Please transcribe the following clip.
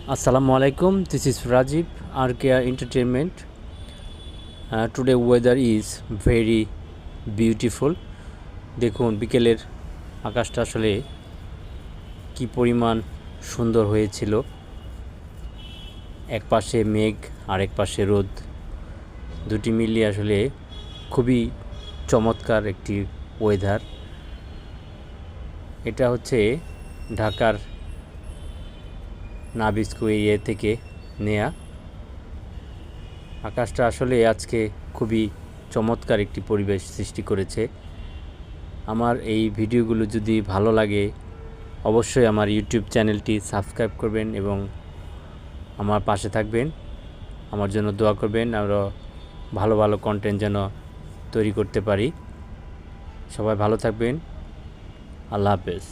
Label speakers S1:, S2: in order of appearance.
S1: Assalamu alaikum. This is Rajiv RKR Entertainment. Today weather is very beautiful. দেখুন বিকেলের আকাশটা আসলে কি পরিমাণ সুন্দর হয়েছিল। এক পাশে মেঘ আর এক পাশে রোদ, দুটি মিলিয়ে আসলে খুবই চমৎকার একটি ওয়েদার। এটা হচ্ছে ঢাকার নাবিস্কো এরিয়া থেকে নেয়া। আকাশটা আসলে আজকে খুবই চমৎকার একটি পরিবেশ সৃষ্টি করেছে। আমার এই ভিডিওগুলো যদি ভালো লাগে অবশ্যই আমার ইউটিউব চ্যানেলটি সাবস্ক্রাইব করবেন এবং আমার পাশে থাকবেন, আমার জন্য দোয়া করবেন, আরও ভালো ভালো কন্টেন্ট যেন তৈরি করতে পারি। সবাই ভালো থাকবেন। আল্লাহ হাফেজ।